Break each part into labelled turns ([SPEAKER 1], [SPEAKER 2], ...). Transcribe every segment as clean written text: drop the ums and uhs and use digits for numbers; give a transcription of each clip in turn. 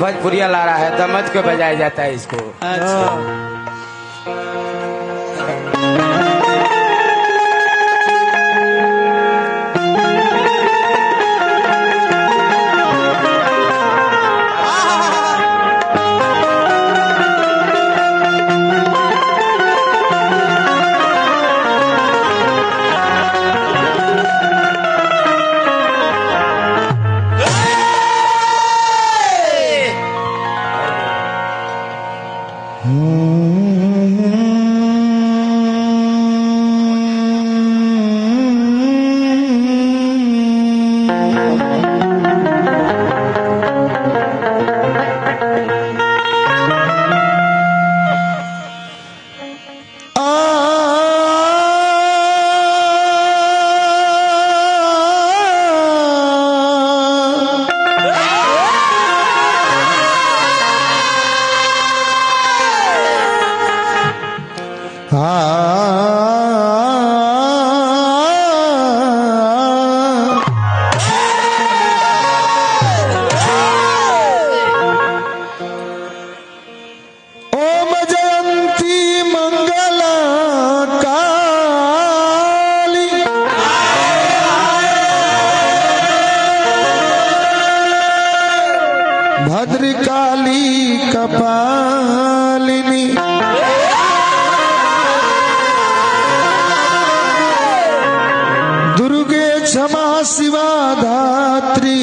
[SPEAKER 1] भोजपुरिया ला रहा है, दमद के बजाया जाता है इसको।
[SPEAKER 2] अच्छा भद्रकाली कपालिनी दुर्गे क्षमा शिवा धात्री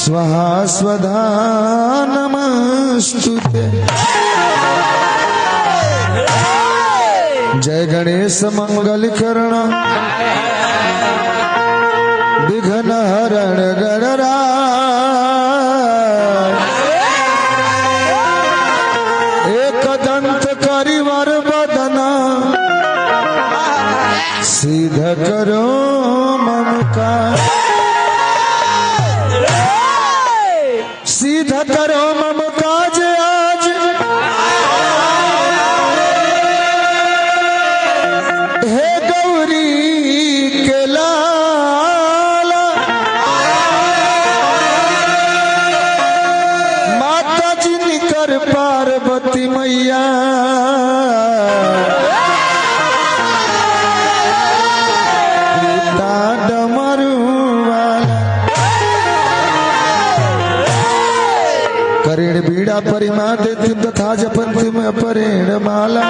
[SPEAKER 2] स्वाहा स्वधा नमस्तुते। जय गणेश मंगल करण विघ्न हरण गणराज एक दंत करिवर बदना सिद्ध करो मम काज सिद्ध करो मम काज आज हे गौरी के लाला माता जी निकर पार्वती मैया पिता डमरू वाला करेण बीड़ा परिमा देती तथा जपंती में परेण माला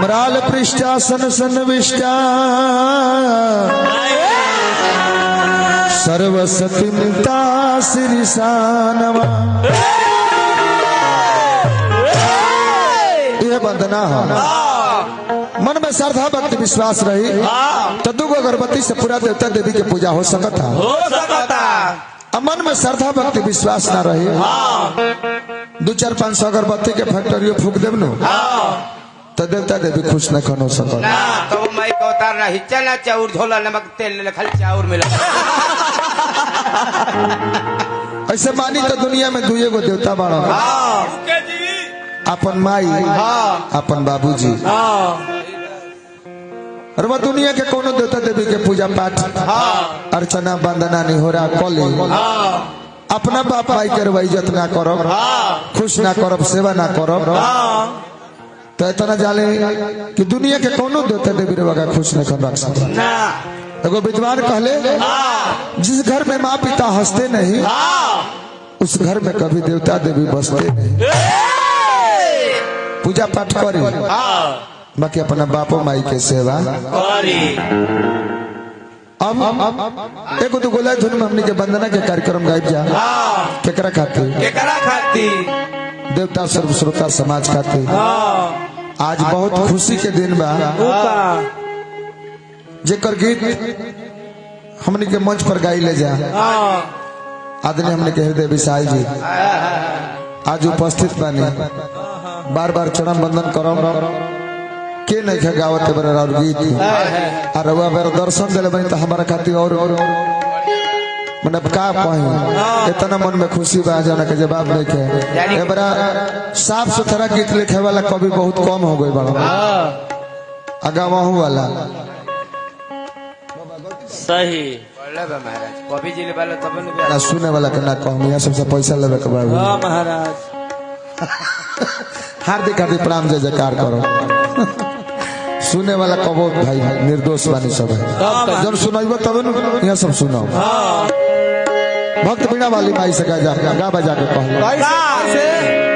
[SPEAKER 2] मराल पृष्ठासन सन्विष्टा सर्वसती मिता सिरिसानवा। यह वंदना है मन में श्रद्धा भक्ति विश्वास रही तो दुगो अगरबत्ती से पूरा देवता देवी की पूजा हो सकता। मन में श्रद्धा भक्ति विश्वास ना रही 2-4-500 अगरबत्ती के फैक्ट्री फूक देव नो तो देवता देवी खुश न हो सकता।
[SPEAKER 1] तो मैं को उतार रही चना चाउर झोला नमक तेल खाली चाउर मिला।
[SPEAKER 2] ऐसे मानी तो दुनिया में दुए गो देवता बाड़ा अपन माई अपन बाबूजी और वह दुनिया के कोनो देवता देवी के पूजा पाठ अर्चना वंदना निहोरा कली अपना बाप भाई के इज्जत ना करब खुश ना करब सेवा ना करब तो इतना जाले कि दुनिया के कोनो देवता देवी रवा खुश नहीं कर सकता। एगो विद्वान कहले जिस घर में माँ पिता हंसते नहीं उस घर में कभी देवता देवी बसते नहीं। पूजा पाठ करी बाकी अपना बापो माई के सेवा अब एक तो गोला धुन में हमने के वंदना के कार्यक्रम गायब जा केकरा खाती देवता सर्व श्रोता समाज खाती आज बहुत खुशी के दिन बा जेकर गीत हमने के मंच पर गाई ले जा आदरणीय हमने के हृदय विशाल जी आज उपस्थित बने बार बार चरण बंदन करो के नहीं खे गावत बरे और गीत और रउआ बेर दर्शन देले बनी तो हमारा खातिर और मतलब का कहीं इतना मन में खुशी बा जाना के जवाब नहीं के ए बरा साफ सुथरा गीत लिखे वाला कवि बहुत कम हो गई बड़ा अगावहू वाला
[SPEAKER 3] सही
[SPEAKER 1] बोले बा महाराज कभी जिले वाला तब न
[SPEAKER 2] ना सुने वाला के ना कहूँ यहाँ सबसे पैसा लेवे के बाबू
[SPEAKER 3] हाँ महाराज
[SPEAKER 2] हार्दिक हार्दिक प्रणाम जय जयकार करो सुने वाला कबो भाई निर्दोष बानी सब है जब सुनाइबो तब न यहाँ सब सुनाओ भक्त बीणा वाली माई से गा बजा के कहलो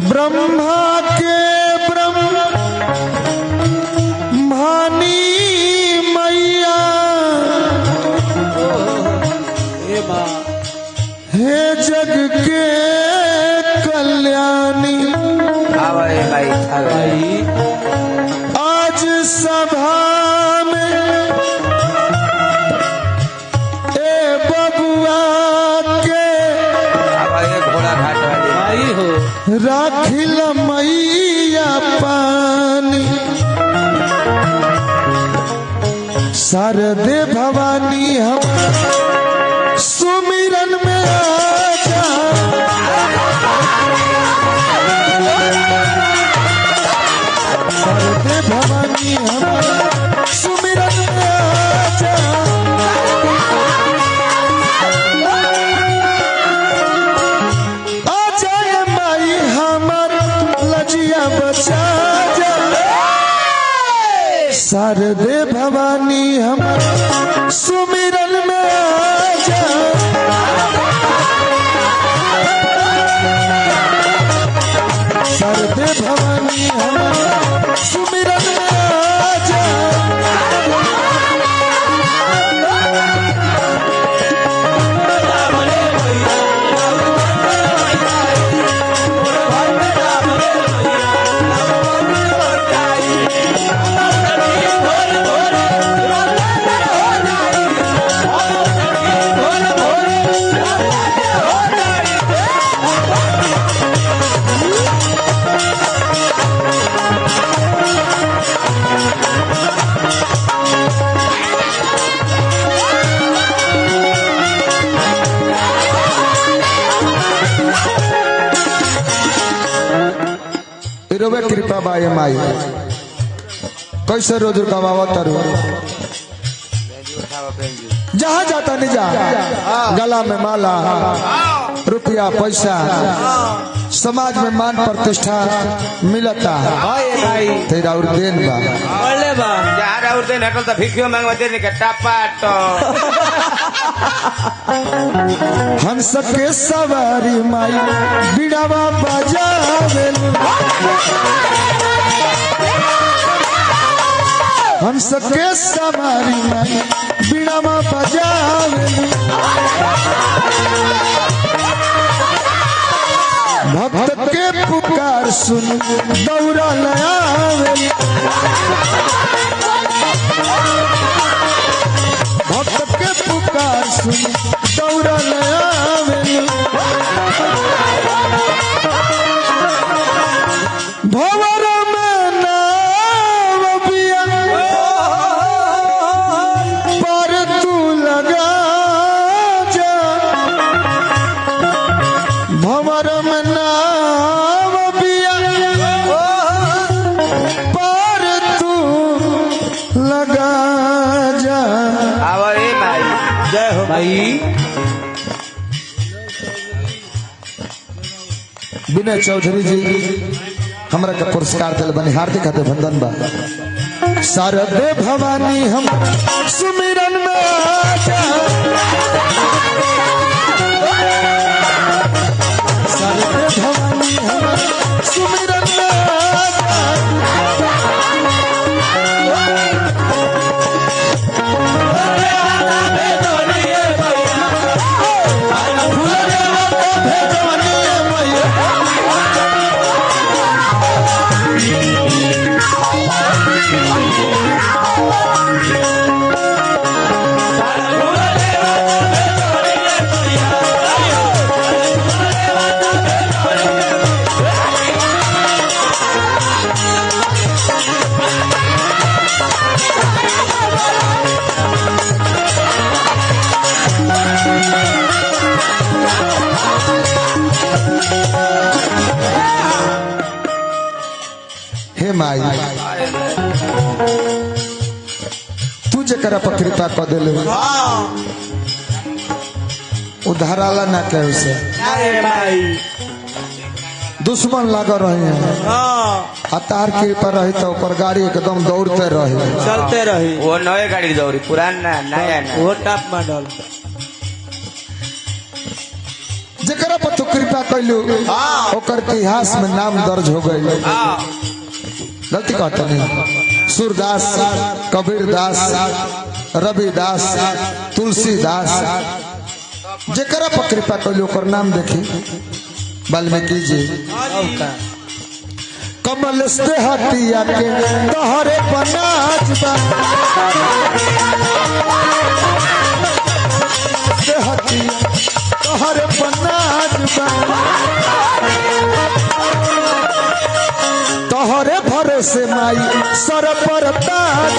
[SPEAKER 2] ब्रह्मा के ब्रह्मानी मैया हे जग के कल्याणी
[SPEAKER 1] आवे भाई
[SPEAKER 2] आज सभा में ए बबुआ के
[SPEAKER 1] आवे घोड़ा घाट वाली
[SPEAKER 3] आई हो
[SPEAKER 2] राखिल मैया पानी शारदे भवानी हम सुमिरन में आजा शारदे भवानी हम सुमिरन में आजा बचा जा शारदे भवानी हम सुमिरन में आजा शारदे भवानी हम सुमिरन में आजा रोवे कृपा बाय माई कैसे रोज कमावा तारू जहाँ जाता नहीं जा गला में माला रुपया पैसा समाज में मान प्रतिष्ठा मिलता
[SPEAKER 1] भाई
[SPEAKER 2] तेरा और देन बा
[SPEAKER 3] बोले बा
[SPEAKER 1] यार और दिन हटल त भिखियो मांगवा देने के टापाट
[SPEAKER 2] हंस के सवारी माई बिड़ावा बजावेल हंस के सवारी माई बिड़ावा बजावेल भक्त के पुकार सुन दौड़ा लावेल भक्त के पुकार सुन दौड़ा लावेल भवर में नाव बिया पर तू लगा जा भवर में नाव बिया पर तू लगा जा
[SPEAKER 1] आवे भाई
[SPEAKER 3] जय हो भाई
[SPEAKER 2] विनय चौधरी जी हमरा का पुरस्कार दिल बनी हार्दिक अभिनंदन बा शारदे भवानी हम सुमिरन में आजा शारदे भवानी हम सुमिरन में आजा माई तू जरा पर कृपा कर दिल उधाराला ना के उसे
[SPEAKER 3] अरे भाई
[SPEAKER 2] दुश्मन लग रहे हैं आ तार कृपा रही तो ऊपर गाड़ी एकदम दौड़ते रही
[SPEAKER 3] चलते रही
[SPEAKER 1] वो नए गाड़ी दौड़ी पुरान ना नया ना
[SPEAKER 3] वो टॉप मॉडल
[SPEAKER 2] जरा पर तू कृपा कैलू ओकर इतिहास में नाम दर्ज हो गई गलती कहता नहीं सूरदास कबीरदास रविदास तुलसीदास जरा पर कृपा कैलू ओकर नाम देखी वाल्मीकि जी कमल से हटिया के तोहरे बनाज तोहरे बनाज तोहरे भरोसे माई सर पर ताज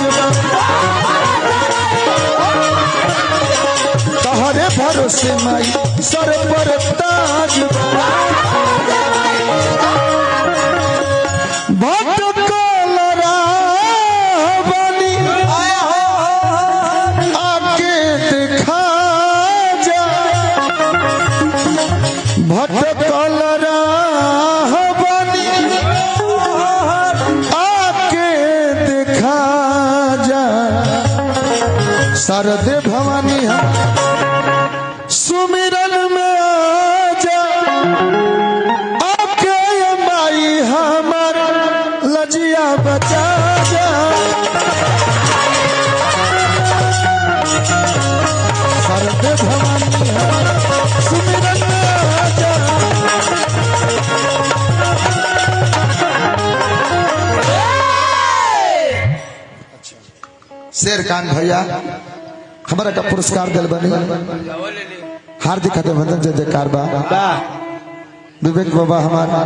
[SPEAKER 2] तोहरे भरोसे माई सर पर ताज भटकल रावणी आके दिखा जा भटकल रावणी आके दिखा जा शारदे भवानी सुमिरन में आजा आके माई हमर लजिया बचा जा शारदे भवानी सुमिरन में आजा शेर खान भैया हमारा का पुरस्कार दिल बनी हार्दिक अभिनंदन जय जयकार बा विवेक बाबा हमारा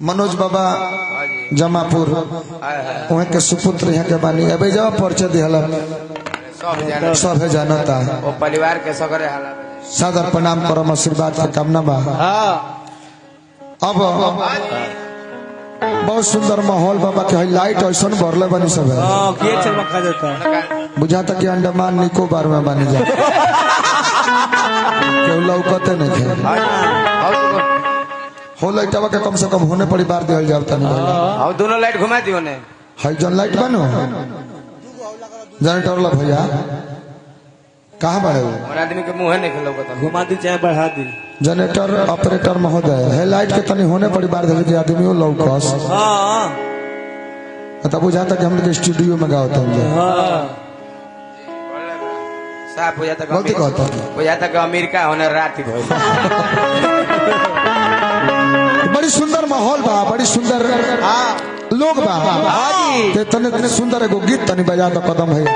[SPEAKER 2] मनोज बाबा जमापुर वहाँ के सुपुत्र यहाँ के बानी अबे जब परिचय दिहल सब है जानता
[SPEAKER 1] वो परिवार के सगरे हालात
[SPEAKER 2] सादर प्रणाम करम आशीर्वाद के कामना बा अब बहुत सुंदर माहौल बाबा के लाइट ऐसा भरले बनी सब है
[SPEAKER 3] चमका देता
[SPEAKER 2] बुझाता कि अंडमान निकोबार में बनी जाए केहू लौकते नहीं थे हो लाइटवा के कम से कम होने पड़ी बार दिया जाता नहीं
[SPEAKER 1] और दोनों लाइट घुमा दियो ने
[SPEAKER 2] है जन लाइट बनो जनरेटर ला भैया कहाँ बढ़े हो
[SPEAKER 1] और आदमी के मुंह नहीं खेलो बता
[SPEAKER 3] घुमा दी चाहे बढ़ा दी
[SPEAKER 2] जनरेटर ऑपरेटर महोदय है लाइट के तनी होने पड़ी बार दिया कि आदमी लौकस तब बुझाता कि हम लोग स्टूडियो में गाते हैं
[SPEAKER 1] साफ हो जाता
[SPEAKER 2] गलती कहता
[SPEAKER 1] हो जाता कि अमेरिका होने रात ही भइल
[SPEAKER 2] बड़ी सुंदर माहौल बा बड़ी सुंदर लोग बा ते तने सुंदर एगो गीत तनी बजा दो कदम भैया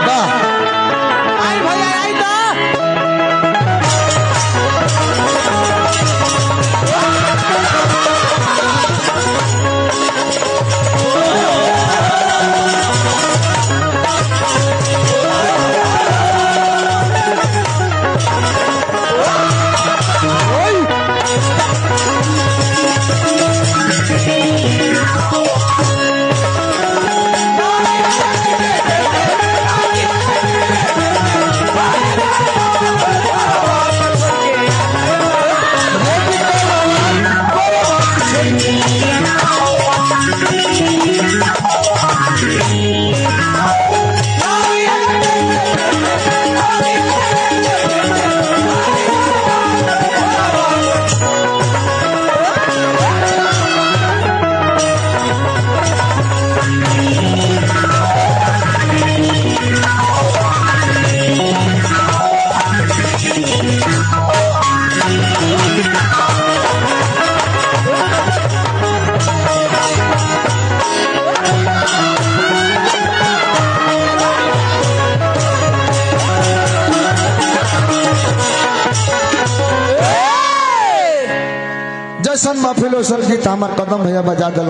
[SPEAKER 2] बा
[SPEAKER 3] आई भैया आई तो
[SPEAKER 2] जैसन महफिल वैसन गीत हमार कदम भैया बजा दिल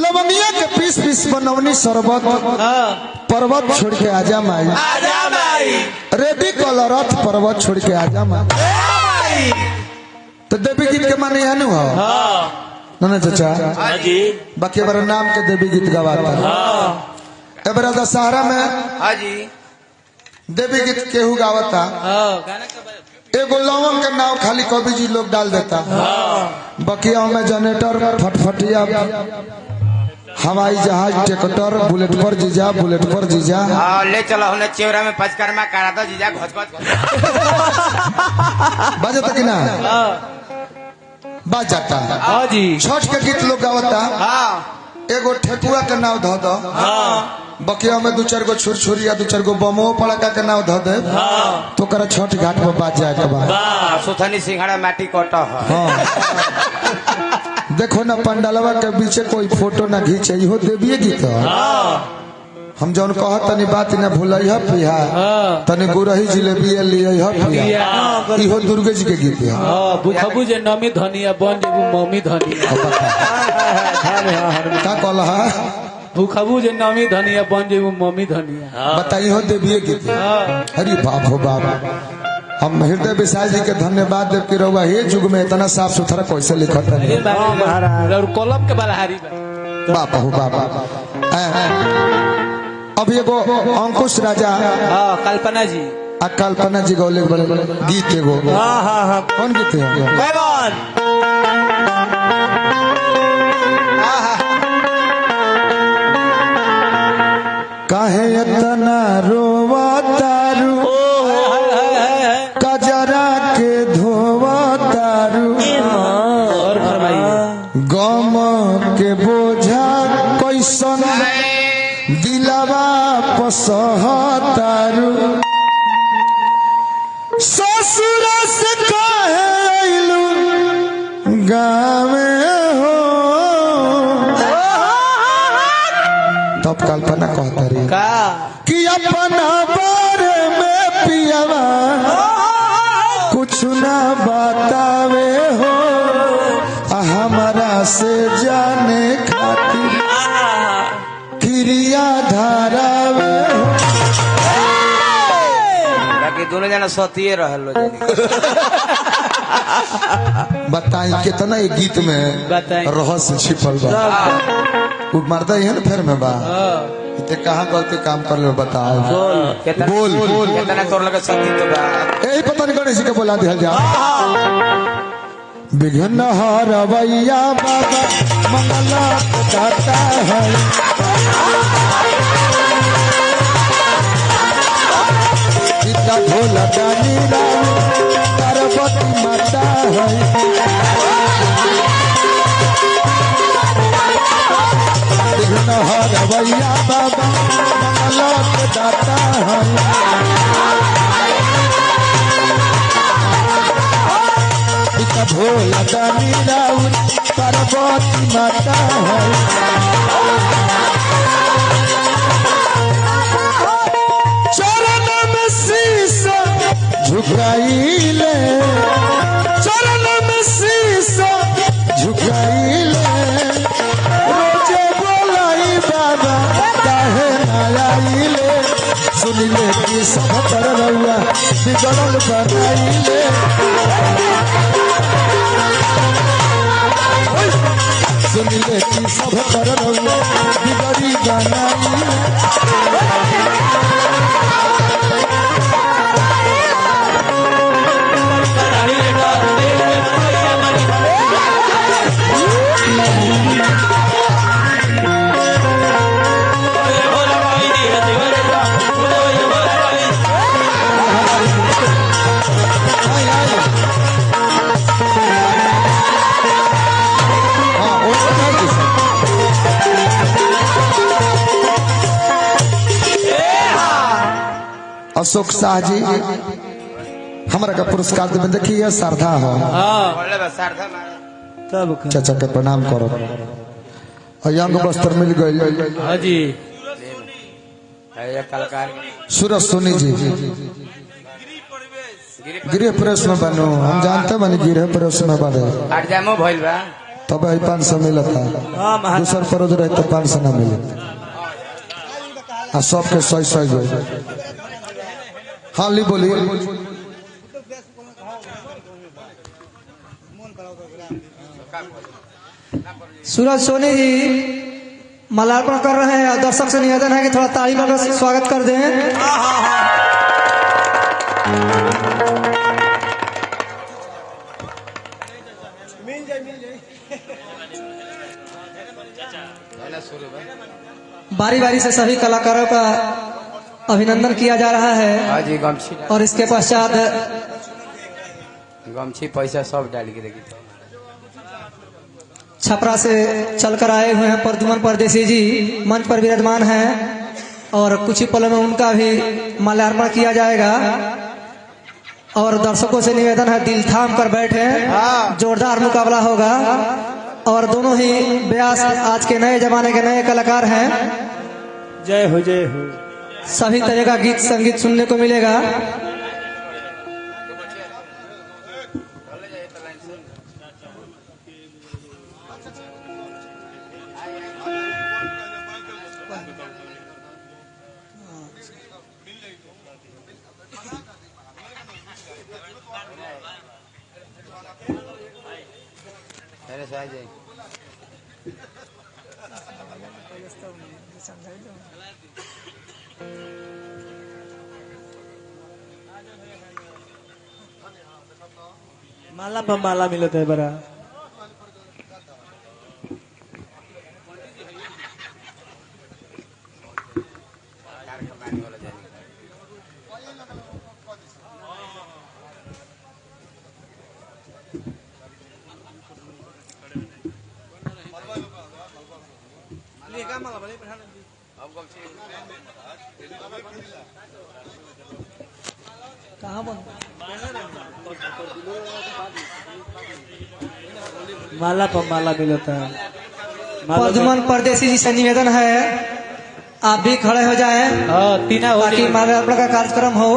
[SPEAKER 2] लवनिया के पीस पीस बनवनी शरबत पर्वत छोड़ के आजा माई रेडी कलर रथ पर्वत छोड़ के आजा माई तो देवी गीत के माने है नु ना चाचा
[SPEAKER 3] हाँ जी
[SPEAKER 2] बाकी हमारा नाम के देवी गीत गवाता एबरा दशहरा में
[SPEAKER 1] हाँ जी
[SPEAKER 2] देवी गीत केहू गावता एगो लवंग के नाव खाली कवि जी लोग डाल देता बकिया में जनरेटर फटफटिया हवाई जहाज ट्रैक्टर बुलेट पर जीजा
[SPEAKER 1] हाँ ले चलो हमने चेवरा में पचकर्मा करा दो जीजा घोच
[SPEAKER 2] बजे तक ना बाज जाता
[SPEAKER 3] हाँ जी
[SPEAKER 2] छठ के गीत लोग गावता
[SPEAKER 1] हाँ
[SPEAKER 2] एगो ठेकुआ के नाव धो दो बकिया में 2-4 गो छुरछुरी या 2-4 गो बमो पड़का के नाव धो दे तो कर छठ घाट पर बाज जाए के बाद
[SPEAKER 1] सुथनी सिंघाड़ा माटी कोट
[SPEAKER 2] हाँ देखो ना पंडालवा के पीछे कोई फोटो ना खींचे इहो देविए गीत हम जौन कह तनी बात ना भूलई है पिया तनी गुरही जिलेबी लिए है पिया इहो दुर्गे जी के गीत है
[SPEAKER 3] बुझबू जे नमी धनिया बन जेबू मम्मी धनिया
[SPEAKER 2] का कहला है
[SPEAKER 3] बुखबू जे नमी धनिया बन जेबू मम्मी धनिया
[SPEAKER 2] बताइए हो देविए गीत अरे बाप हो बाप हम हृदय विशाल जी के धन्यवाद देव की रहुआ हे युग में इतना साफ सुथरा कैसे लिखत है
[SPEAKER 3] महाराज और कलम के बलहारी
[SPEAKER 2] बाप हो बाप अब एगो अंकुश राजा
[SPEAKER 3] कल्पना जी
[SPEAKER 2] कल्पना जी गौले बड़े गीत एगो कौन गीत है काहे इतना रोवा तारू कजरा के धोवा तारू
[SPEAKER 3] और फरमाइए
[SPEAKER 2] गम के बोझा कैसन दिलवा पसहतारू ससुर से काहे अइलू गावे हो तब कल्पना कहता रही
[SPEAKER 3] का
[SPEAKER 2] कि अपना बारे में पियावा कुछ ना बतावे हो हमारा से जाने खातिर क्रिया धारावे हो
[SPEAKER 1] बाकी दोनों जना सतिये रहलो
[SPEAKER 2] बताई कितना ये गीत में
[SPEAKER 3] बताई।
[SPEAKER 2] रहस्य छिपल बा वो मर्दा है ना फिर में बा ते कहाँ गलती काम कर ले बताओ बोल
[SPEAKER 1] कितना तोर लगे सती तो बा
[SPEAKER 2] यही पता नहीं गणेश के बोला दिया जा विघ्न हरवैया बाबा मंगला दाता है सीता भोला दानी राम पार्वती माता है विघ्न हरवैया बाबा मंगला दाता है सीता भोला दानी राम पार्वती माता है चरण में शीश झुकाइले चरण में शीश झुकाइले रोजे बोलाई बाबा काहे ना आइले सुनिले कि सब कर रहुआ बिगड़ल बनाइले सुनिले कि सब कर रहुआ बिगड़ी बनाइले अशोक शाह जी हमारा का पुरस्कार देवे देखिए श्रद्धा हो
[SPEAKER 1] बोले बस शारदा मारे
[SPEAKER 3] तब का
[SPEAKER 2] चाचा के प्रणाम करो और यंग वस्त्र मिल गई
[SPEAKER 3] हाँ जी
[SPEAKER 1] ये कलाकार
[SPEAKER 2] सूरज सोनी जी गृह प्रवेश में बनो हम जानते बनी गृह प्रवेश में बने
[SPEAKER 1] आठ जामो भइल बा
[SPEAKER 2] तब 500 मिलता दूसर परोज रहे तो 500 ना मिले आ सबके 100 गो हाँ ली बोली
[SPEAKER 4] सूरज सोनी जी माल्यार्पण कर रहे हैं और दर्शक से निवेदन है कि थोड़ा ताली बजा स्वागत कर दें। बारी बारी से सभी कलाकारों का अभिनंदन किया जा रहा है
[SPEAKER 1] हाँ जी गमछी
[SPEAKER 4] और इसके पश्चात
[SPEAKER 1] गमछी पैसा सब डाल के देखी
[SPEAKER 4] छपरा से चलकर आए हुए हैं प्रद्युमन परदेसी जी मंच पर विराजमान हैं और कुछ ही पलों में उनका भी माल्यार्पण किया जाएगा। और दर्शकों से निवेदन है दिल थाम कर बैठे, जोरदार मुकाबला होगा और दोनों ही व्यास आज के नए जमाने के नए कलाकार हैं।
[SPEAKER 3] जय हो जय हो।
[SPEAKER 4] सभी तरह का गीत संगीत सुनने को मिलेगा।
[SPEAKER 3] माला पर माला मिलता है बड़ा।
[SPEAKER 4] कहाँ बन
[SPEAKER 3] माला पर माला मिलता है।
[SPEAKER 4] प्रद्युमन परदेसी जी से निवेदन है आप भी खड़े हो जाएं
[SPEAKER 3] तीना हो
[SPEAKER 4] ताकि माल्यार्पण का कार्यक्रम हो।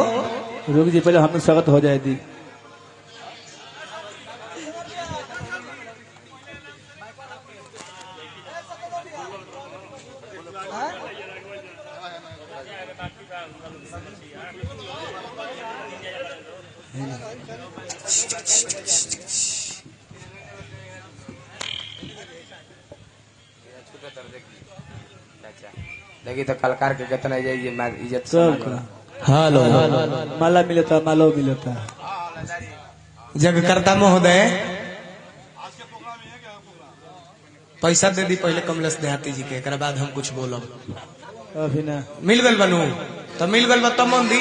[SPEAKER 3] रुक जी पहले हम स्वागत हो जाए दी।
[SPEAKER 1] देखी तो कलाकार के कितना इज्जत
[SPEAKER 3] सब
[SPEAKER 2] हेलो
[SPEAKER 3] माला मिलता मालो मिलता।
[SPEAKER 2] जगकर्ता महोदय पैसा दे दी पहले कमलेश देहाती जी के, एक बाद हम कुछ बोलब।
[SPEAKER 3] अभी ना
[SPEAKER 2] मिल गल बनू तो मिल गल तब मन दी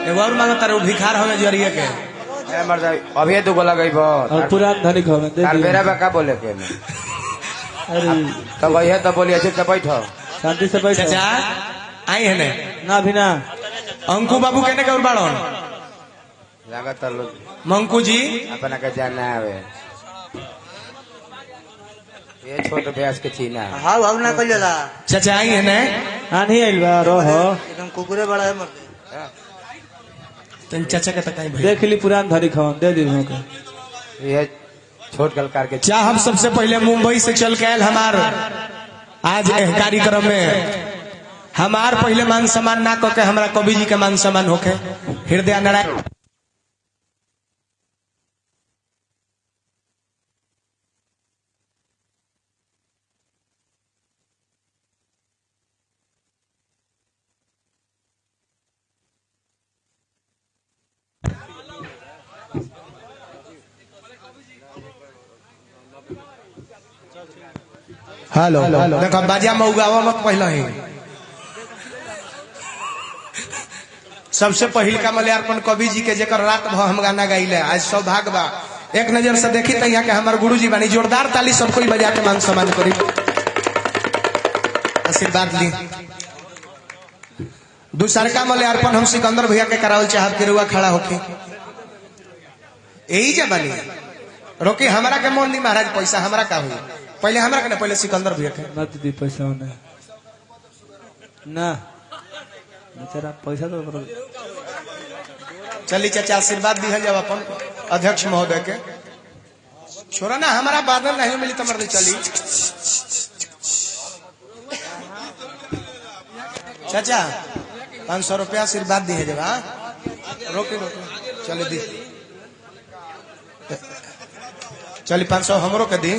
[SPEAKER 2] एगो और मांगता रहे भिखार हमें जरिए के
[SPEAKER 1] अभी तो बोला गई
[SPEAKER 3] और पुरान धनिक हमें दे दिया।
[SPEAKER 1] मेरा का बोले के
[SPEAKER 3] अरे
[SPEAKER 1] तो वही है तो बोलिए चुप बैठो
[SPEAKER 3] शांति से बैठ।
[SPEAKER 2] चाचा आई है ने
[SPEAKER 3] ना भी ना
[SPEAKER 2] अंकु बाबू कहने के और बाड़न
[SPEAKER 1] लगातार
[SPEAKER 2] मंकू जी
[SPEAKER 1] अपना का जाना है ये छोटे ब्यास के चीना है।
[SPEAKER 5] हाँ भाव ना कर ला
[SPEAKER 2] चाचा आई है ने
[SPEAKER 3] हाँ नहीं आइल बा रहो।
[SPEAKER 5] एकदम कुकुरे बड़ा है मर
[SPEAKER 2] तुम चाचा के तक भाई
[SPEAKER 3] देख ली पुरान धनिक हम दे दी का।
[SPEAKER 1] ये छोट कलाकार के
[SPEAKER 2] क्या हम सबसे पहले मुंबई से चल के आयल हमार आज एह कार्यक्रम में हमार पहले मान सम्मान ना करके हमारा कवि जी के मान सम्मान होके हृदय नारायण हेलो देखो बाजा मऊगावा मत पहले ही सबसे पहिल का मल्यार्पण कवि जी के जेकर रात भर हम गाना गाइले आज सौभाग्य बा एक नजर से देखी तो यहाँ के हमारे गुरु जी बानी जोरदार ताली सब कोई बजा के मान सम्मान करी आशीर्वाद ली। दूसर का मल्यार्पण हम सिकंदर भैया के करावल चाहत के रुआ खड़ा होके यही जा बनी रोके हमारा के मोन दी महाराज पैसा हमारा का हुई पहले हमारा के ना पहले सिकंदर भैया के
[SPEAKER 3] मत दी पैसा होने ना बेचारा पैसा तो
[SPEAKER 2] चली चाचा आशीर्वाद दी है जब अपन अध्यक्ष महोदय के छोरा ना हमारा बादल नहीं मिली तो मर्द चली चाचा 500 रुपया आशीर्वाद दी है जब हाँ रोके रोके चले दी चली 500 हमरो के दी।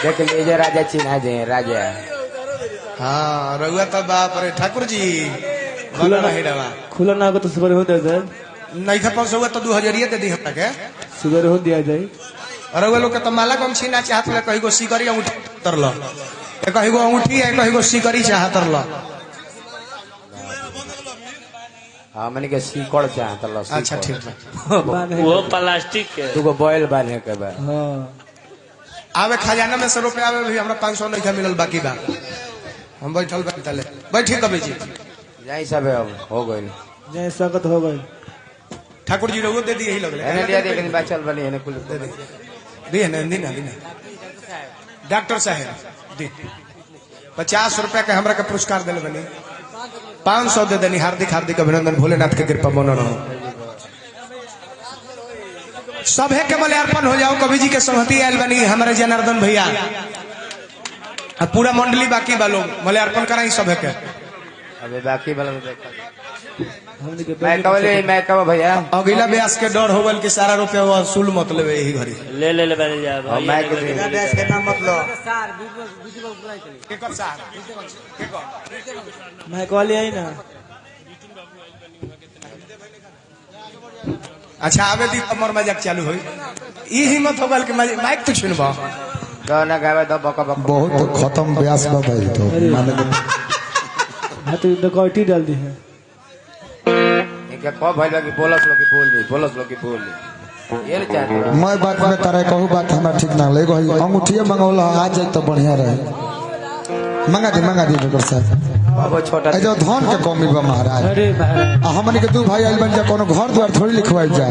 [SPEAKER 1] देख लीजिए राजा चिन्हा दे राजा।
[SPEAKER 2] हाँ रहुआ तो बाप रे ठाकुर जी खुला नहीं रहा
[SPEAKER 3] खुला ना हो तो सुबह हो दे दे
[SPEAKER 2] नहीं खा 500 हुआ तो 2000 दे दी हमरा के
[SPEAKER 3] सुबह हो दिया जाए।
[SPEAKER 2] रहुआ लोग के तो माला कम छीना चाहत ले कहीं को सिकरी अंगूठी तर लो कहीं को अंगूठी है कहीं को सिकरी चाहत तर लो।
[SPEAKER 1] हाँ मैंने के सीकड़ चाहता लो।
[SPEAKER 2] अच्छा ठीक है
[SPEAKER 6] वो प्लास्टिक के
[SPEAKER 1] तू को बॉयल बांधे के बाद
[SPEAKER 3] हाँ
[SPEAKER 2] आवे खजाना में 100 रुपया आवे भी हमरा 500 नहीं मिलल बाकी बा हम बैठल बैठले बैठी कभी जी
[SPEAKER 1] यही सब है अब हो गई।
[SPEAKER 3] जय स्वागत हो गई।
[SPEAKER 2] ठाकुर जी रहुआ दे दी यही लगले
[SPEAKER 1] एने दिया लेकिन बचल बनी एने कुल
[SPEAKER 2] दे दे दी ना दी ना डॉक्टर साहब दी 50 रुपया के हमरा के पुरस्कार दिल बनी 500 दे देनी। हार्दिक हार्दिक अभिनंदन भोलेनाथ के कृपा बनो रहो। सभे के मल्यार्पण हो जाओ कवि जी के संहति आयल बनी हमारे जनार्दन भैया अब पूरा मंडली बाकी बा लोग मल्यार्पण कराई सभे के।
[SPEAKER 1] अबे बाकी वाला
[SPEAKER 3] हमने के
[SPEAKER 1] मैं कब भैया
[SPEAKER 2] अगला ब्यास के डर होगल कि सारा रुपया वसूल मत लेवे यही घड़ी
[SPEAKER 6] ले बने जा
[SPEAKER 1] और मैं के
[SPEAKER 5] बिना बैस के नाम मत लो।
[SPEAKER 3] मैं कॉल आई ना।
[SPEAKER 2] अच्छा आवे दी तमर मजाक चालू होई ई हिम्मत होगल कि माइक तो छुनबा
[SPEAKER 1] गाना गावे तो बका बका
[SPEAKER 2] बहुत खत्म ब्यास बा भाई तो माने
[SPEAKER 3] हाँ तो डकौटी डाल दी है।
[SPEAKER 1] इनके कब भइल कि बोलस लोग की बोल ये ले चाहते
[SPEAKER 2] मैं बात में तारे कहू बात हमरा ठीक ना लगे होई अंगूठिया मंगौला आ जाए तो बढ़िया रहे। मंगा दी डॉक्टर साहब
[SPEAKER 1] अब छोटा
[SPEAKER 2] ए जो धन के कमी बा महाराज
[SPEAKER 3] अरे भाई
[SPEAKER 2] आ हमनी के दू भाई आइल बन जा कोनो घर द्वार थोड़ी लिखवाई जा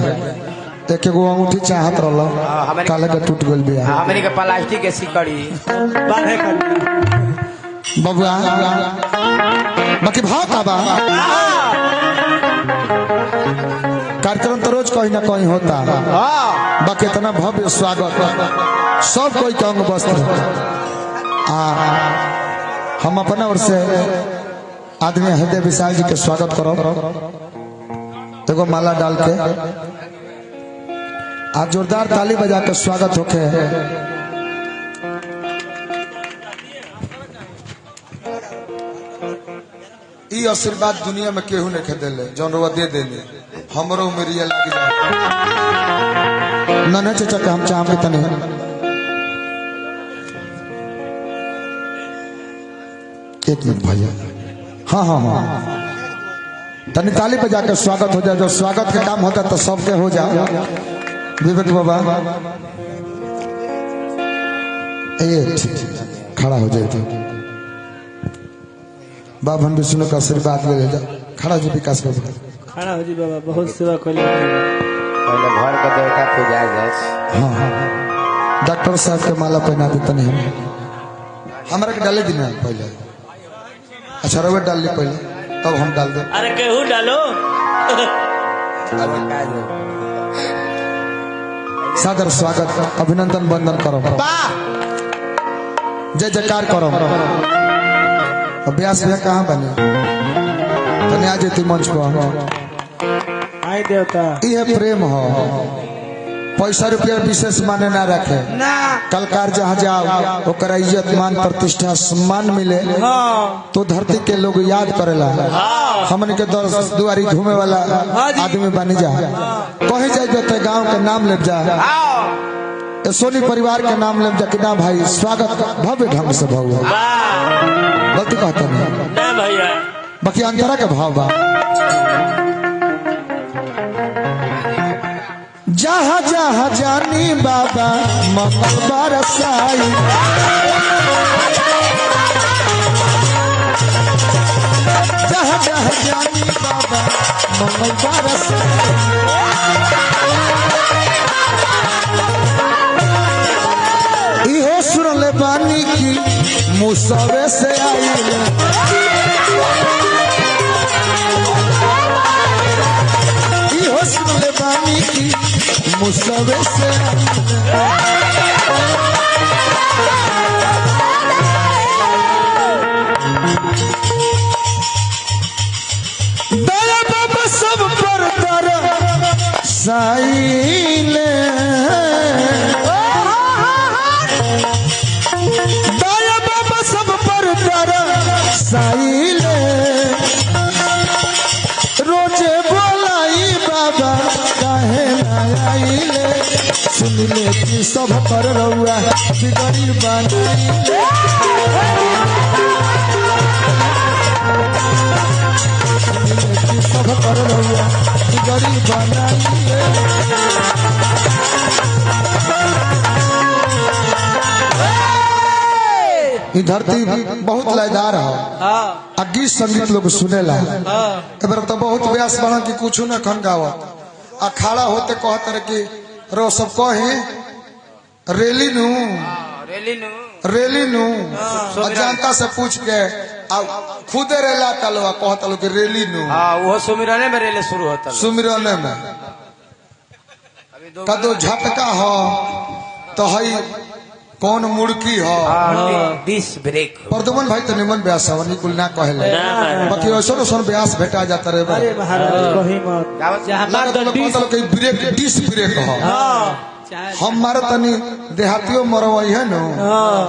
[SPEAKER 2] एक एगो अंगूठी चाहत रहलो काले के टूट गेल बिया
[SPEAKER 1] हमनी के प्लास्टिक के सिकड़ी
[SPEAKER 3] बांधे कर
[SPEAKER 2] बबुआ बाकी भाव का बा कार्यक्रम तो रोज कहीं ना कहीं होता बाकी इतना भव्य स्वागत सब कोई के अंग वस्त्र हम अपना ओर से आदमी हृदय विशाल जी के स्वागत करो एगो माला डाल के आज जोरदार ताली बजा के स्वागत होके ई आशीर्वाद दुनिया में केहू नहीं खे देले जौन रुआ दे देले हमरो उमरिया लागी जा नन्हे चाचा के हम चाहम के तने एक मिनट भैया हाँ तनी ताली बजा के स्वागत हो जाए। जो स्वागत के काम होता तो सबके हो जाए। विवेक बाबा खड़ा हो जाए तो बाबन विष्णु का आशीर्वाद ले जा खड़ा जो विकास बाबा
[SPEAKER 3] खड़ा हो जी बाबा बहुत सेवा कर
[SPEAKER 1] पहले घर के देवता पूजा जाए।
[SPEAKER 2] हाँ डॉक्टर साहब के माला पहना देते नहीं हमारा के डाले दिन पहले अच्छा रवे डाल ली पहले तब हम डाल दे।
[SPEAKER 6] अरे केहू डालो
[SPEAKER 2] सादर स्वागत अभिनंदन वंदन करो जय जयकार करो। अभ्यास में कहाँ बने तने आ जेती मंच पर
[SPEAKER 3] आई देवता
[SPEAKER 2] ये प्रेम हो पैसा रुपया विशेष माने ना रखे कलकार जहाँ जाओ ओकरा इज्जत मान प्रतिष्ठा सम्मान मिले तो धरती के लोग याद करेला। हमन के दुआरी घूमे वाला आदमी बन जा कहीं जाए तो गांव के नाम ले जा सोनी परिवार के नाम ले जा कि ना भाई स्वागत भव्य ढंग से भव्य गलती कहता नहीं
[SPEAKER 6] भैया
[SPEAKER 2] बाकी अंतरा के भाव बा जहाँ जहाँ जानी बाबा मंगल बरसाई जहाँ जहाँ जानी बाबा मंगल बरसाई इहो सुन ले बानी की मुसवे से आई इहो सुन ले बानी की मुसवे से दया बाबा सब पर दर साई सुनिले कि सब कर रहुआ बिगड़ी बनाई सुनिले कि सब कर रहुआ बिगड़ी बनाई ई धरती बहुत लयदार है आ गीत संगीत लोग सुनेला एबर तो बहुत व्यास बना कि कुछ न खन गावत अखाड़ा होते कहत रहे कि रो सब कहे रेली नु अजानता से पूछ के आ खुदे रेला तलवा कहत लो कि रेली नु
[SPEAKER 1] हाँ वो सुमिरने में रेले शुरू होता है।
[SPEAKER 2] सुमिरने में कदो झटका हो तो हई कौन मुड़की हो
[SPEAKER 1] डिस ब्रेक
[SPEAKER 2] प्रदुमन भाई तो निमन व्यास हवनी कुल ना कहले बाकी ओसन ओसन व्यास भेटा जाता रे
[SPEAKER 3] अरे महाराज वही मत
[SPEAKER 2] लागत लोग कहत कि ब्रेक डिस ब्रेक हो हम मारे तनी देहातियों मरवाई है नो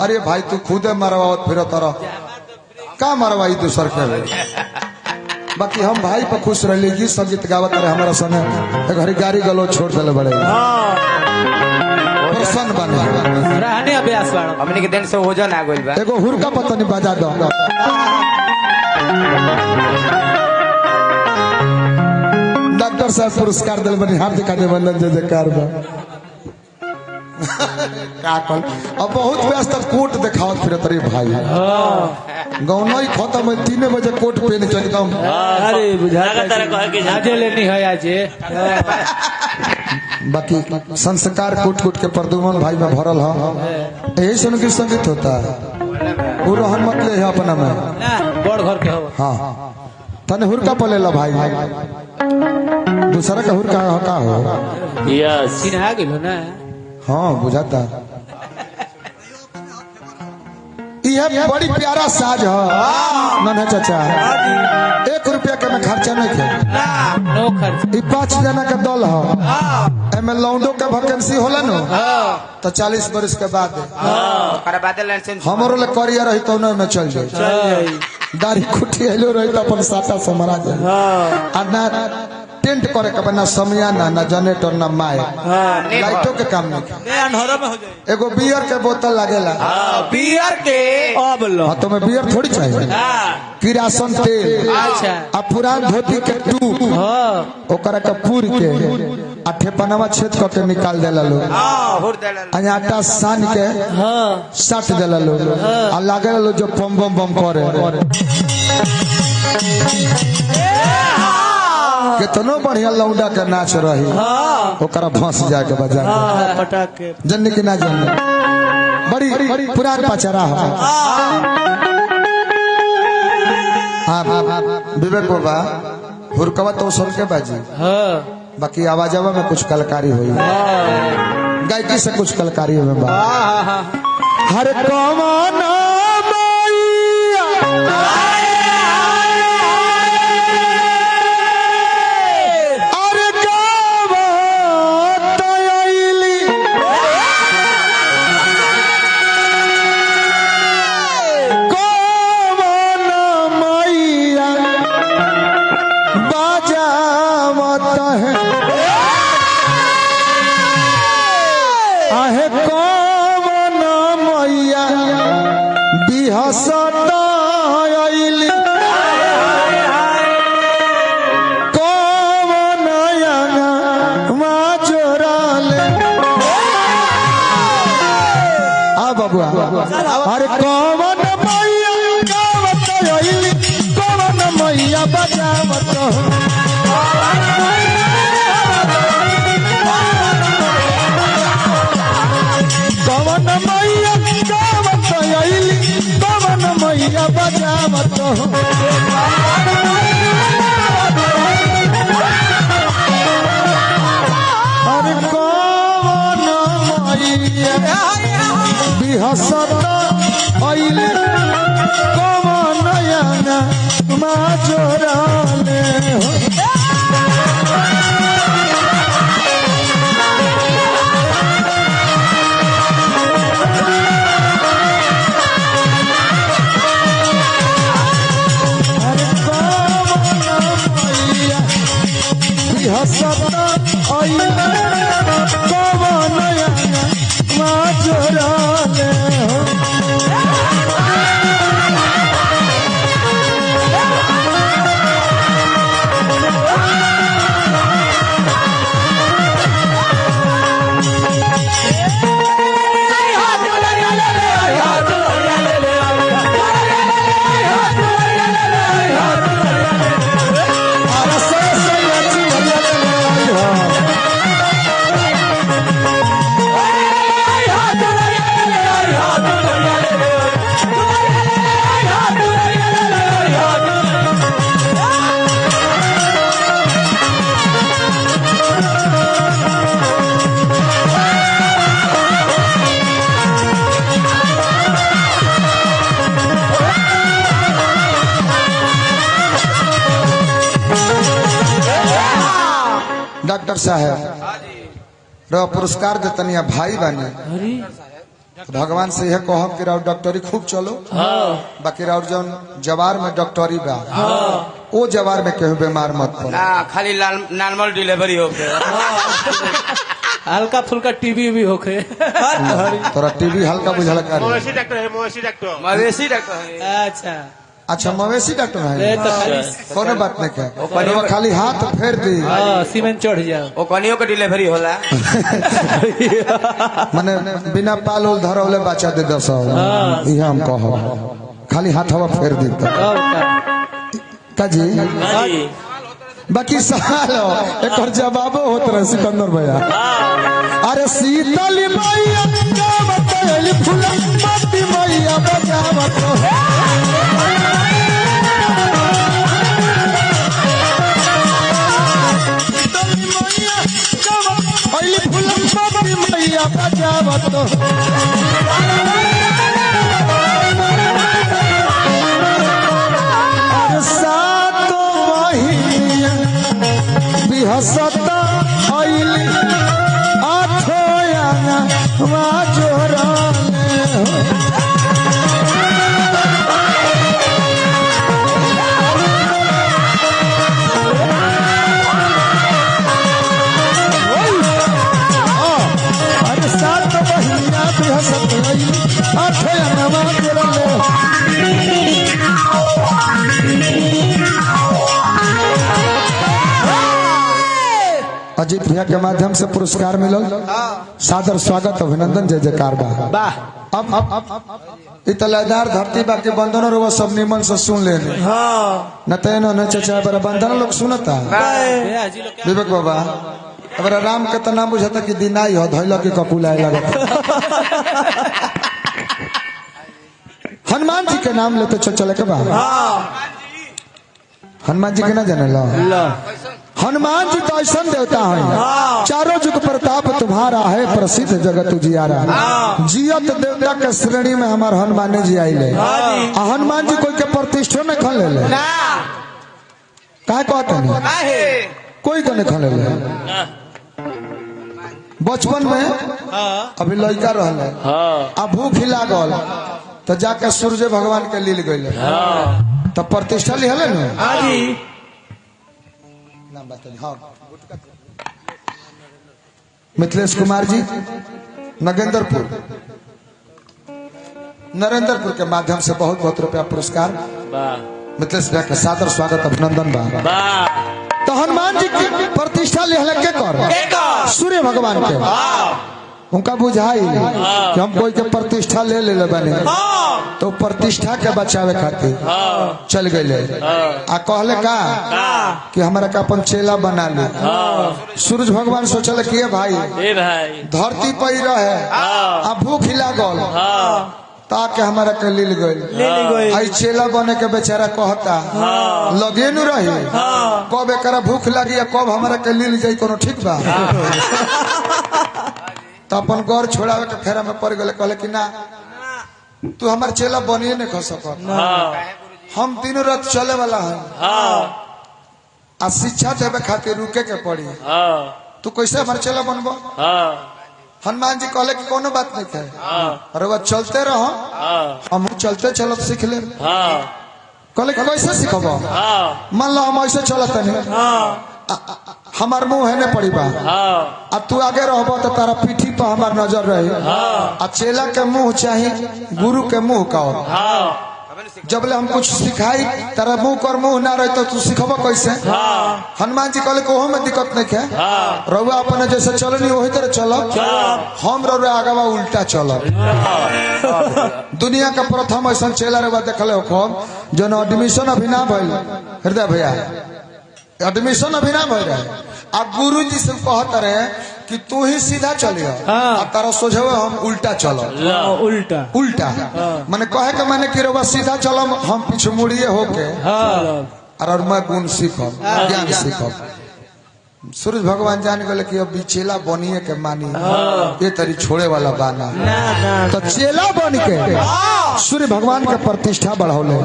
[SPEAKER 2] अरे भाई तू खुदे मरवावत फिर तरह का मरवाई दूसर के बाकी हम भाई पर खुश रहे गीत संगीत गावत रहे हमारा संगे घरी गाड़ी गलो छोड़ दिले बड़े प्रसन्न बने
[SPEAKER 3] रहने अभ्यास बाड़ा
[SPEAKER 1] हमने के दिन से वजन आ गइल बा
[SPEAKER 2] एगो हुरका पतनी बजा दो डॉक्टर साहब पुरस्कार दिल बनी हार्दिक अभिनंदन जय जयकार बा का कल अब बहुत व्यस्त कोट दिखावत फिर तरी भाई गौनो ही खत्म है 3 बजे कोट पहन के एकदम
[SPEAKER 3] अरे बुझा
[SPEAKER 6] तरह कहे कि
[SPEAKER 3] आजे लेनी है आजे
[SPEAKER 2] बाकी संस्कार कूट कूट के प्रदुमन भाई में भरल है यही सुन के संगीत होता है वो रहन मत ले है अपना में
[SPEAKER 3] बड़ घर के हो
[SPEAKER 2] हाँ तने हुरका पलेला भाई दूसरा का हुरका का हो
[SPEAKER 6] यस
[SPEAKER 3] चिन्हा गेलो ना
[SPEAKER 2] हाँ बुझाता यह बड़ी प्यारा साज है नन्हे चाचा 1 रुपया के में खर्चा नहीं थे
[SPEAKER 3] नो खर्च
[SPEAKER 2] 5 जना का दल है एमे लौंडो का वैकेंसी होला नो तो 40 वर्ष के बाद
[SPEAKER 1] ओकरा बाद लाइसेंस
[SPEAKER 2] हमरो ले करिया रही तो न में चल जाए दाढ़ी खुटी हेलो रही तो अपन साटा से मरा जाए आ ना टेंट करे के ना समयाना ना जनरेटर ना माए लाइटों के काम नहीं
[SPEAKER 3] अंधेरा में हो जाए
[SPEAKER 2] एगो बियर के बोतल लागेला
[SPEAKER 1] बियर के
[SPEAKER 3] अब लो
[SPEAKER 2] हाँ तो मैं बियर थोड़ी चाहिए किरासन तेल
[SPEAKER 3] अच्छा
[SPEAKER 2] आ पुरान धोती के टूप ओकरा के पूर के आ ठेपनवा छेद करके निकाल देला लोग
[SPEAKER 1] हुर देला
[SPEAKER 2] आ आटा सान के साट देला लोग आ लागेला लोग जो बम बम बम करे कितनो बढ़िया लौंडा के नाच रही ओकरा भस जाके बजा
[SPEAKER 3] पटाक के
[SPEAKER 2] जन्ने की ना जन्ने बड़ी पुरान पचरा है हाँ विवेक बाबा हुरकवा तो सुन के बाजी बाकी आवाजवा में कुछ कलकारी हुई गायकी से कुछ कलकारी हुई बा हर कौन अरे कौन मैया गावत आइली कौन मैया बजावत कौन मैया गावत आइली कौन मैया बजावत अरे कौन मैया बिहसत आइले कौन नयना माजोराले अरे कौन मैया बिहसत आइले कौन नयना डॉक्टर साहब रो पुरस्कार देतनिया भाई बानी भगवान से यह कहब कि राव डॉक्टरी खूब चलो बाकी राव जौन जवार में डॉक्टरी बा वो जवार में केहू बीमार मत पड़ो।
[SPEAKER 1] ना खाली नॉर्मल डिलीवरी हो गया।
[SPEAKER 3] हल्का फुल्का टीवी भी होके
[SPEAKER 2] तोरा टीवी हल्का बुझल कर
[SPEAKER 5] मवेशी डॉक्टर है, मवेशी डॉक्टर।
[SPEAKER 1] मवेशी डॉक्टर है।
[SPEAKER 3] अच्छा
[SPEAKER 2] अच्छा मवेशी डॉक्टर
[SPEAKER 3] ए
[SPEAKER 2] है
[SPEAKER 3] तो खाली
[SPEAKER 2] कोनो बात नहीं कह वो खाली हाथ फेर दी
[SPEAKER 3] सीमेंट चढ़ जाओ
[SPEAKER 1] वो कनियों के डिलीवरी होला।
[SPEAKER 2] माने बिना पाल उल धरौले बच्चा दे 10 ये हम कहो खाली हाथ हवा फेर दी तो का जी बाकी सवाल एक और जवाब होत रहे सिकंदर भैया। अरे शीतल मैया गावत एली फूल मती मैया बजावत शीतल मैया गावत एली फूल मती मैया बजावत अरे सातो महीना बिहसता आइली आठोयाना माजोराने अरे सातो महीना बिहसता आइली आठोयाना माजोराने अजीत भैया के माध्यम से पुरस्कार मिलल सादर स्वागत अभिनंदन जय जयकार बा। अब इतलादार धरती बाकी बंधन रो सब निमन से सुन लेने न तेनो न चचा बरा बंधन लोग सुनता विवेक बाबा अब राम के तो नाम बुझाता कि दिनाई हो धैल के ककुलाए लगता हनुमान जी के नाम लेते चले के बा हनुमान जी के ना जाने लो हनुमान जी तो ऐसा देवता है चारों जुग प्रताप तुम्हारा है प्रसिद्ध जगत उजियारा जियत देवता के श्रेणी में हमारे हनुमान जी आइले हनुमान जी कोई के प्रतिष्ठा न खन ले काहे कहते नहीं कोई के नहीं खन ले बचपन में अभी लड़का रहले आ भूख लागल तो जाके सूर्य भगवान के लील गए तो प्रतिष्ठा लिहले न नाम बताइए हाँ मिथिलेश कुमार जी नरेंद्रपुर के माध्यम से बहुत बहुत रुपया पुरस्कार मिथिलेश भैया के सादर स्वागत अभिनंदन बा। तो हनुमान जी की प्रतिष्ठा लिहले के कर सूर्य भगवान के उनका बुझाई कि हम कोई के प्रतिष्ठा ले बने तो प्रतिष्ठा के बचावे खातिर चल गए आ कहले का कि हमारा का अपन चेला बना ली। सूरज भगवान सोचल कि भाई धरती पर रहे आ भूख लागल ताके हमारा के लील गई आई चेला बने के बेचारा कहता लगे न रही कब एक भूख लगी कब हमारा के लील जाई कोनो ठीक बा तो अपन गौर छोड़ावे के फेरा में पड़ गए कहले कि ना तू हमार चेला बनिए नहीं खो सकत हम दिनों रात चले वाला है आ शिक्षा देवे खातिर रुके के पड़ी तू कैसे हमार चेला बनबो हनुमान जी कहले कि कोनो बात नहीं है अरे वह चलते रहो हम चलते चलत सीख ले कहले कैसे सीखबो मान लो हम ऐसे चलत नहीं हमार मुंह है न पड़ी बा आ तू आगे रहबो तो तारा पीठी पर हमार नजर रही आ चेला के मुंह चाहिए गुरु के मुंह का जब ले हम कुछ सिखाई तारा मुंह कर मुंह ना रही तो तू सिखबो कैसे। हनुमान जी कहले कोहो में दिक्कत नहीं है रउआ अपने जैसे चलनी वही तरह चलो हम रउआ आगवा उल्टा चलो। दुनिया का प्रथम ऐसा चेला रउआ देखले हो जो एडमिशन अभी ना भइल हृदय भैया एडमिशन अभी ना भइल आ गुरु जी से कहत रहे कि तू ही सीधा चलियो तारा सोझे हम उल्टा चलो उल्टा माने कहे के माने कि रउआ सीधा चलो हम पीछे मुड़िए होके और मैं गुण सीखब ज्ञान सीखब। सूरज भगवान जान गए कि अब चेला बनिए के मानी ये तरी छोड़े वाला बाना तो चेला बन के सूर्य भगवान के प्रतिष्ठा बढ़ौले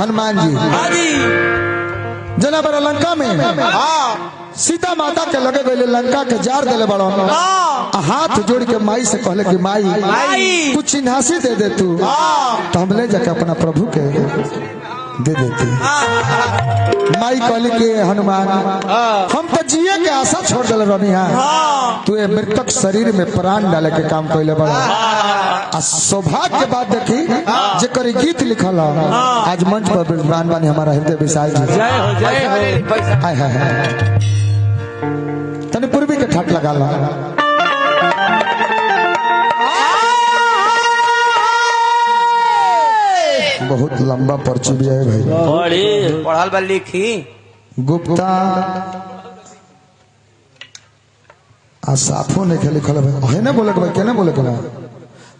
[SPEAKER 2] हनुमान जी जना बड़ा लंका में सीता माता के लगे गए लंका के जार दिले बड़ो हाथ जोड़ के माई से कहले कि माई कुछ चिन्हासी दे दे तू तो हम ले जाके अपना प्रभु के दे देते। माई कहली कि हनुमान हम तो जिए के आशा छोड़ दिल रहनी तू ये मृतक शरीर में प्राण डाले के काम कैले बड़ा आ सौभाग्य के बाद देखी जेकर गीत लिखल आज मंच पर विद्वान बानी हमारा हृदय विशाल जी हाय हाय हाय तने पूर्वी के ठाट लगा ला बहुत लंबा पर्ची भी है भाई
[SPEAKER 1] पढ़ल बा लिखी
[SPEAKER 2] गुप्ता आ साफो ने के लिखल है ना बोले के भाई केने बोले के ना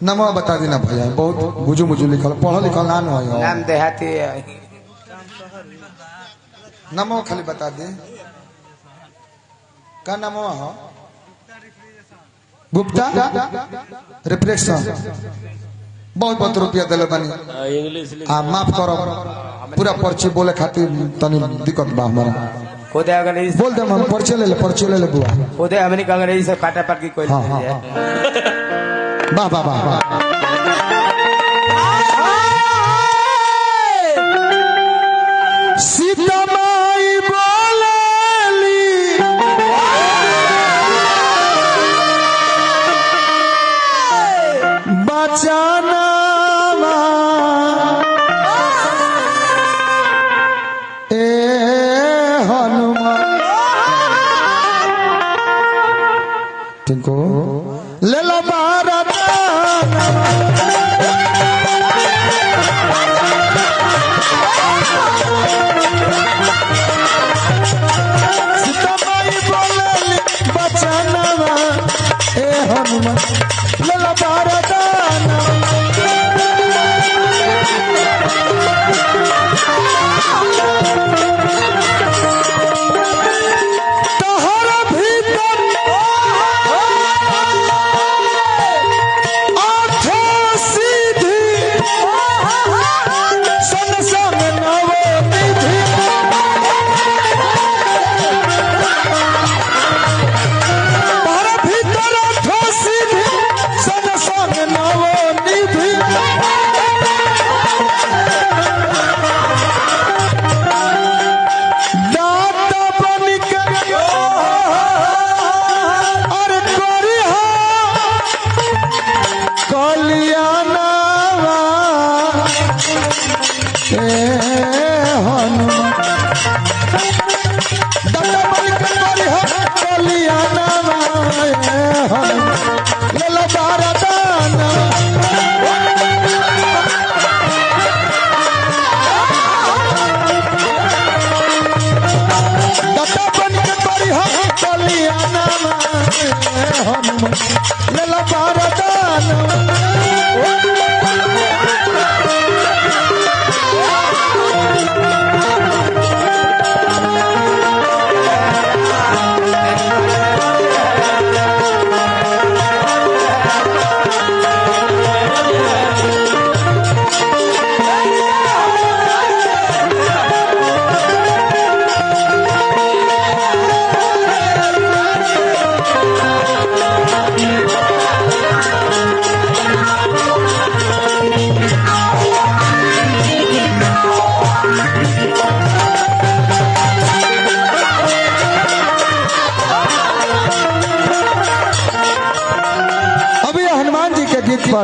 [SPEAKER 2] नमवा बता देना भैया बहुत गुजु मुजु लिखल पढ़ल लिखल ना है
[SPEAKER 1] नाम देहाती
[SPEAKER 2] नमो खाली बता दे का नमवा हो गुप्ता रिफ्लेक्शन बहुत बहुत रुपया दिले बानी
[SPEAKER 6] इंग्लिश
[SPEAKER 2] आ माफ करो पूरा पर्ची बोले खातिर तनी दिक्कत बा हमारा
[SPEAKER 1] खुदे अंग्रेजी
[SPEAKER 2] बोल दे हम पर्ची ले ले बुआ
[SPEAKER 1] खुदे हमनी के अंग्रेजी से काटा पाट की कोई
[SPEAKER 2] हाँ, हाँ, वाह वाह वाह सीता माई बोलेली बचाना ले लो भारत सीता माई बोले बचाना ए हनुमान ले लो भारत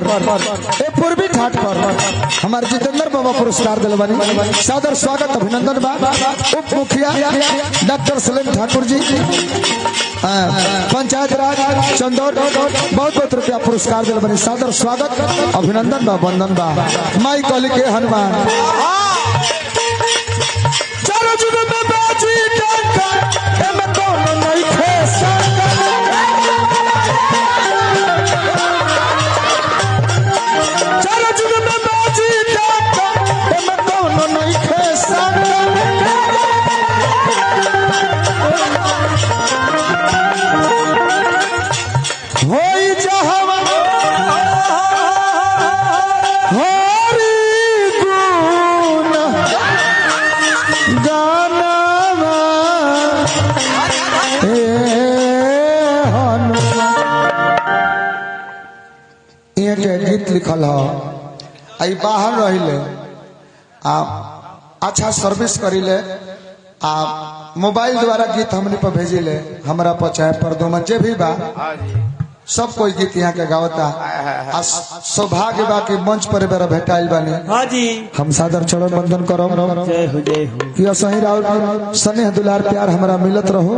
[SPEAKER 2] पूर्वी घाट पर हमारे जितेंद्र बाबा पुरस्कार दिल बनी सादर स्वागत अभिनंदन बा उप मुखिया डॉक्टर सलीम ठाकुर जी पंचायत राज चंदौर बहुत बहुत रुपया पुरस्कार दिल बनी सादर स्वागत अभिनंदन बा वंदन बा माई कली के हनुमान चारों जुग में बाजी डंका एमे कोनो नहीं खेसा गाना लिखल हो आई बाहर रहिले आ अच्छा सर्विस करिले आ मोबाइल द्वारा गीत हमनी पर भेजिले हमरा पर चाहे परदुमन जे भी बा
[SPEAKER 1] हाँ जी
[SPEAKER 2] सब कोई गीत यहाँ के गावता आ सौभाग्य बा कि मंच पर बेरा भेटाइल बानी
[SPEAKER 3] हाँ जी
[SPEAKER 2] हम सादर चरण वंदन करम
[SPEAKER 3] जय हो जय हो
[SPEAKER 2] कि सही राउर स्नेह दुलार प्यार हमरा मिलत रहो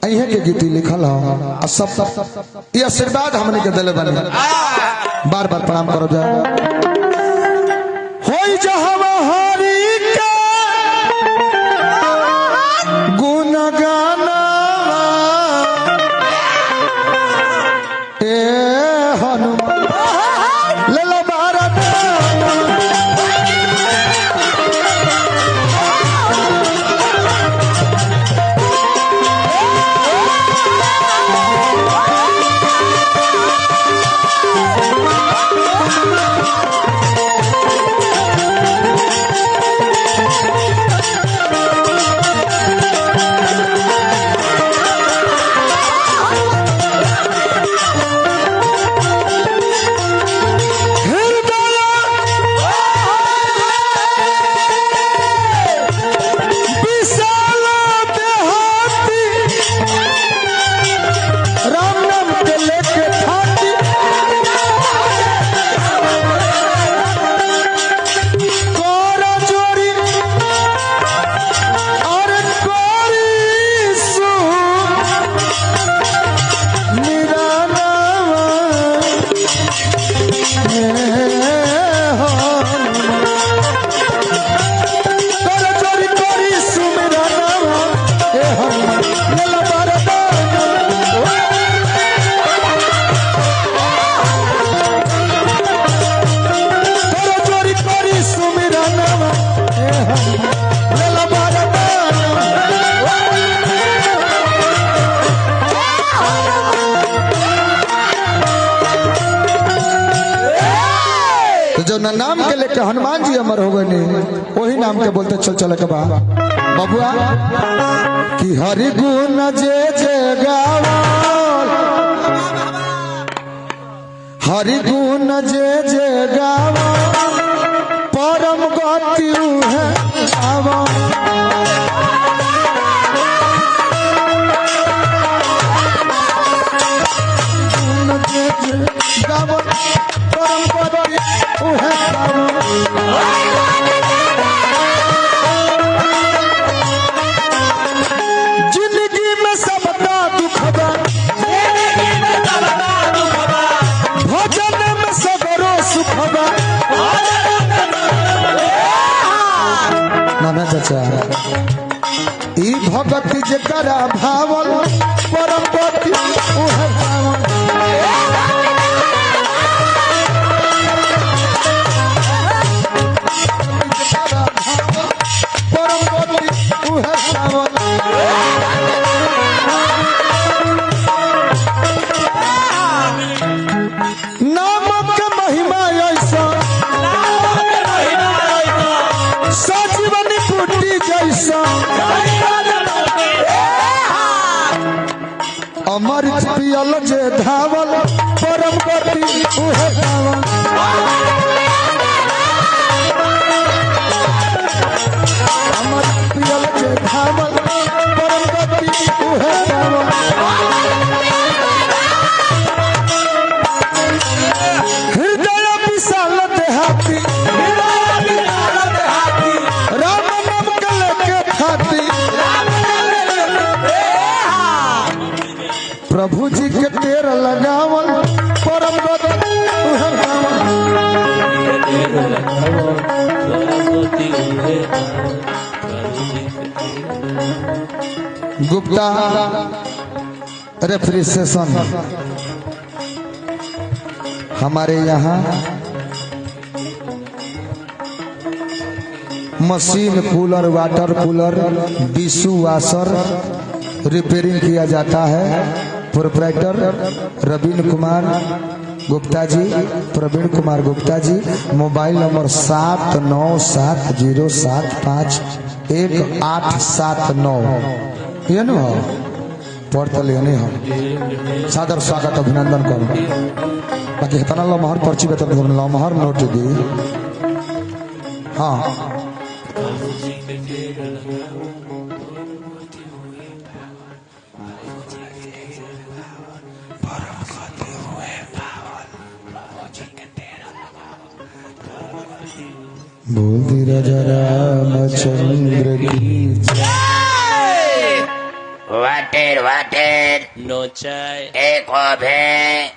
[SPEAKER 2] अहे के गीत लिखल हो आ सब ये आशीर्वाद हमने के दिले बने बार बार प्रणाम करो जा होई जहवा हरि के गुण गाना ए हनुमान लला भारत जो नाम के लेके हनुमान जी अमर हो गए वही नाम के बोलते चल चल के बा बबुआ कि हरि गुण जे जे गावल हरि गुण जे जे गावल परम गति है गावल गुण जे जे गावल परम गति है जिंदगी में सबका दुख बा भजन में सगरो सुख बा नाना चाचा ई भगति जकरा भावल परम गति उहे पावन नामक के महिमा ऐसा सजीवनी बूटी जैसा अमर पियल जे धावल परम गति उहे पावन अमर पियल जे धावल परम गति उहे पावन हृदय विशाल देहाती राम नाम कल के खाती प्रभु जी के तेर लगावल परम गति उहे पावन गुप्ता रेफ्रिजरेशन हमारे यहाँ machine cooler water cooler dishwasher repairing किया जाता है। प्रोप्राइटर रवीन कुमार गुप्ता जी, प्रवीण कुमार गुप्ता जी। मोबाइल नंबर 7970751879 ये न हो पढ़ते लेने हम सादर स्वागत अभिनंदन करो बाकी इतना लमहर पर्ची बेतन लमहर नोट दी हाँ बोल दी राजा रामचंद्र की
[SPEAKER 1] वाटेर वाटेर
[SPEAKER 6] नो चाय
[SPEAKER 1] एक है